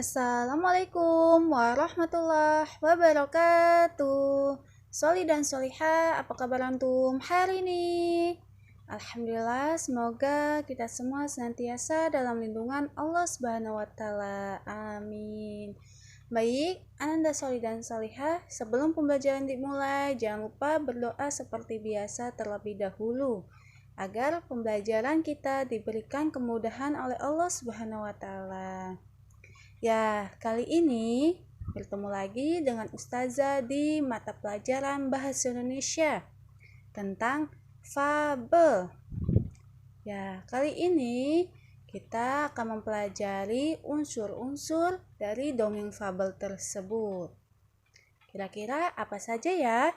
Assalamualaikum warahmatullahi wabarakatuh. Soli dan Soliha, apa kabar antum hari ini? Alhamdulillah, semoga kita semua senantiasa dalam lindungan Allah Subhanahu wa taala. Amin. Baik, Ananda Soli dan Soliha, sebelum pembelajaran dimulai, jangan lupa berdoa seperti biasa terlebih dahulu agar pembelajaran kita diberikan kemudahan oleh Allah Subhanahu wa taala. Ya, kali ini bertemu lagi dengan Ustazah di mata pelajaran Bahasa Indonesia tentang fabel. Ya, kali ini kita akan mempelajari unsur-unsur dari dongeng fabel tersebut. Kira-kira apa saja ya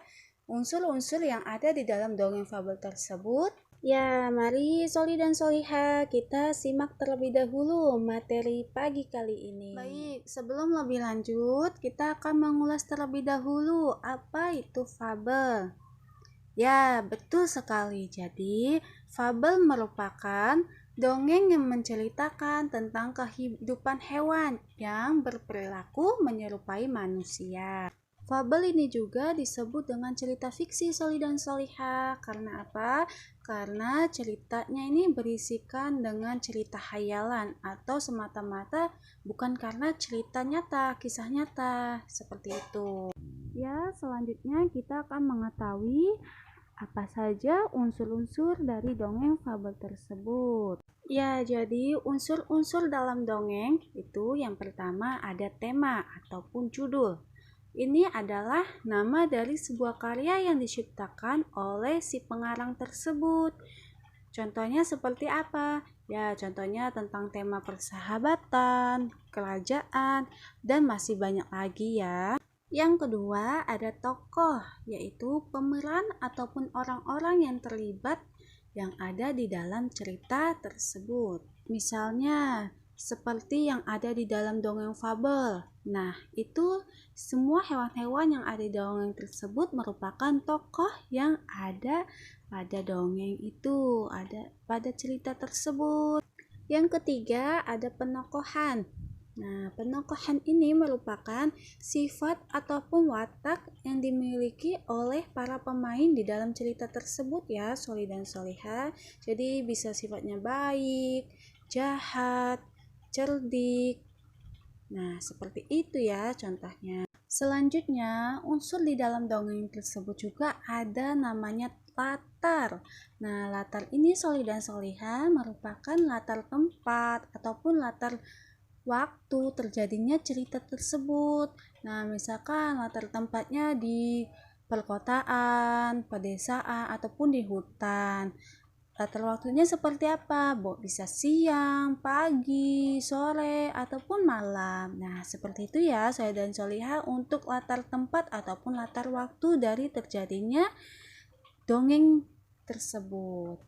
unsur-unsur yang ada di dalam dongeng fabel tersebut? Ya, mari Soli dan Soliha kita simak terlebih dahulu materi pagi kali ini. Baik, sebelum lebih lanjut, kita akan mengulas terlebih dahulu apa itu fabel. Ya, betul sekali. Jadi, fabel merupakan dongeng yang menceritakan tentang kehidupan hewan yang berperilaku menyerupai manusia. Fabel ini juga disebut dengan cerita fiksi Soli dan Soliha. Karena apa? Karena ceritanya ini berisikan dengan cerita hayalan atau semata-mata bukan karena cerita nyata, kisah nyata, seperti itu. Ya, selanjutnya kita akan mengetahui apa saja unsur-unsur dari dongeng fabel tersebut. Ya, jadi unsur-unsur dalam dongeng itu yang pertama ada tema ataupun judul. Ini adalah nama dari sebuah karya yang diciptakan oleh si pengarang tersebut. Contohnya seperti apa? Ya, contohnya tentang tema persahabatan, kerajaan, dan masih banyak lagi ya. Yang kedua ada tokoh, yaitu pemeran ataupun orang-orang yang terlibat yang ada di dalam cerita tersebut. Misalnya, seperti yang ada di dalam dongeng fabel. Nah, itu semua hewan-hewan yang ada di dongeng tersebut merupakan tokoh yang ada pada dongeng itu, ada pada cerita tersebut. Yang ketiga, ada penokohan. Nah, penokohan ini merupakan sifat ataupun watak yang dimiliki oleh para pemain di dalam cerita tersebut ya, Soli dan Soliha. Jadi bisa sifatnya baik, jahat, cerdik. Nah, seperti itu ya contohnya. Selanjutnya, unsur di dalam dongeng tersebut juga ada namanya latar. Nah, latar ini Soli dan Soliha merupakan latar tempat ataupun latar waktu terjadinya cerita tersebut. Nah, misalkan latar tempatnya di perkotaan, pedesaan, ataupun di hutan. Latar waktunya seperti apa? Bisa siang, pagi, sore, ataupun malam. Nah, seperti itu ya saya dan Soliha untuk latar tempat ataupun latar waktu dari terjadinya dongeng tersebut.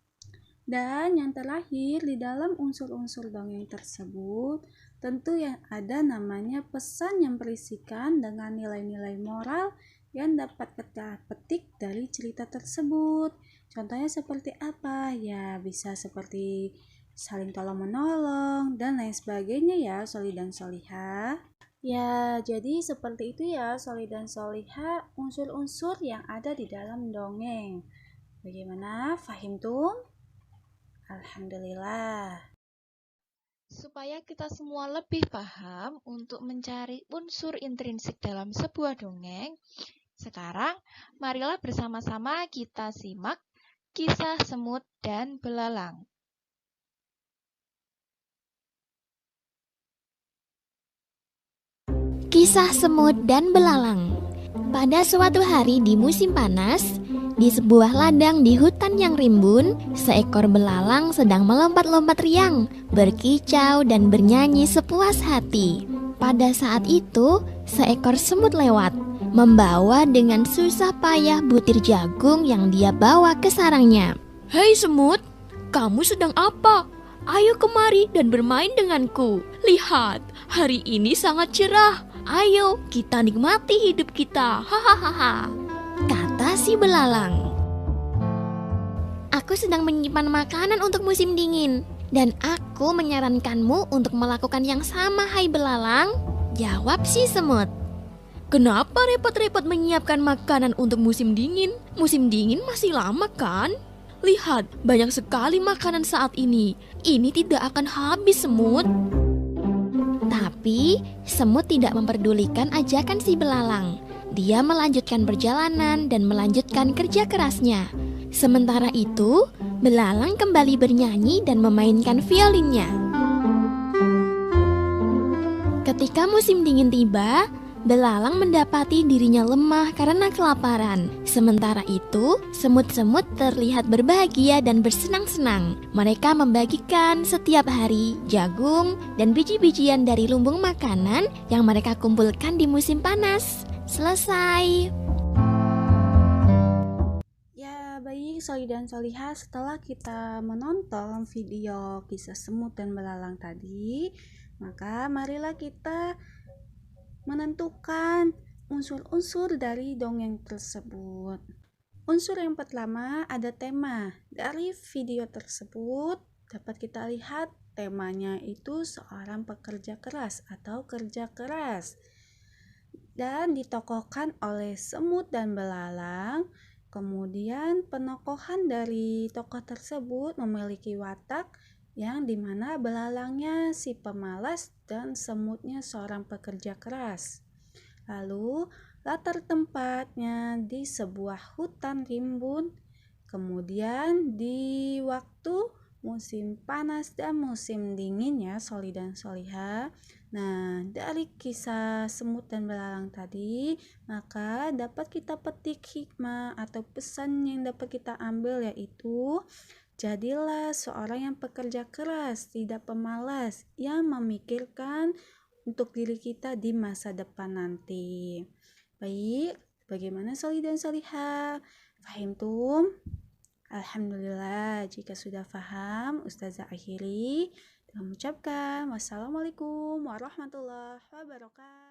Dan yang terakhir, di dalam unsur-unsur dongeng tersebut, tentu yang ada namanya pesan yang berisikan dengan nilai-nilai moral yang dapat kita petik dari cerita tersebut. Contohnya seperti apa? Ya, bisa seperti saling tolong-menolong dan lain sebagainya ya, Soli dan Soliha. Ya, jadi seperti itu ya, Soli dan Soliha, unsur-unsur yang ada di dalam dongeng. Bagaimana? Fahim tuh? Alhamdulillah. Supaya kita semua lebih paham untuk mencari unsur intrinsik dalam sebuah dongeng, sekarang marilah bersama-sama kita simak kisah semut dan belalang. Kisah semut dan belalang. Pada suatu hari di musim panas, di sebuah ladang di hutan yang rimbun, seekor belalang sedang melompat-lompat riang, berkicau dan bernyanyi sepuas hati. Pada saat itu, seekor semut lewat, membawa dengan susah payah butir jagung yang dia bawa ke sarangnya. Hei semut, kamu sedang apa? Ayo kemari dan bermain denganku. Lihat, hari ini sangat cerah. Ayo kita nikmati hidup kita. Hahaha, kata si belalang. Aku sedang menyimpan makanan untuk musim dingin. Dan aku menyarankanmu untuk melakukan yang sama, hai belalang. Jawab si semut. Kenapa repot-repot menyiapkan makanan untuk musim dingin? Musim dingin masih lama kan? Lihat, banyak sekali makanan saat ini. Ini tidak akan habis, semut. Tapi semut tidak memperdulikan ajakan si belalang. Dia melanjutkan perjalanan dan melanjutkan kerja kerasnya. Sementara itu, belalang kembali bernyanyi dan memainkan violinnya. Ketika musim dingin tiba, belalang mendapati dirinya lemah karena kelaparan. Sementara itu, semut-semut terlihat berbahagia dan bersenang-senang. Mereka membagikan setiap hari jagung dan biji-bijian dari lumbung makanan yang mereka kumpulkan di musim panas. Selesai. Ya, baik Soli dan Soliha, setelah kita menonton video kisah semut dan belalang tadi, maka marilah kita menentukan unsur-unsur dari dongeng tersebut. Unsur yang pertama ada tema. Dari video tersebut dapat kita lihat temanya itu seorang pekerja keras atau kerja keras. Dan ditokohkan oleh semut dan belalang. Kemudian penokohan dari tokoh tersebut memiliki watak yang dimana belalangnya si pemalas dan semutnya seorang pekerja keras. Lalu latar tempatnya di sebuah hutan rimbun. Kemudian di waktu musim panas dan musim dingin ya Soli dan Soliha. Nah, dari kisah semut dan belalang tadi, maka dapat kita petik hikmah atau pesan yang dapat kita ambil, yaitu jadilah seorang yang pekerja keras, tidak pemalas, yang memikirkan untuk diri kita di masa depan nanti. Baik, bagaimana Soli dan Soliha? Fahimtum? Alhamdulillah, jika sudah paham, Ustazah akhiri dengan mengucapkan wassalamualaikum warahmatullahi wabarakatuh.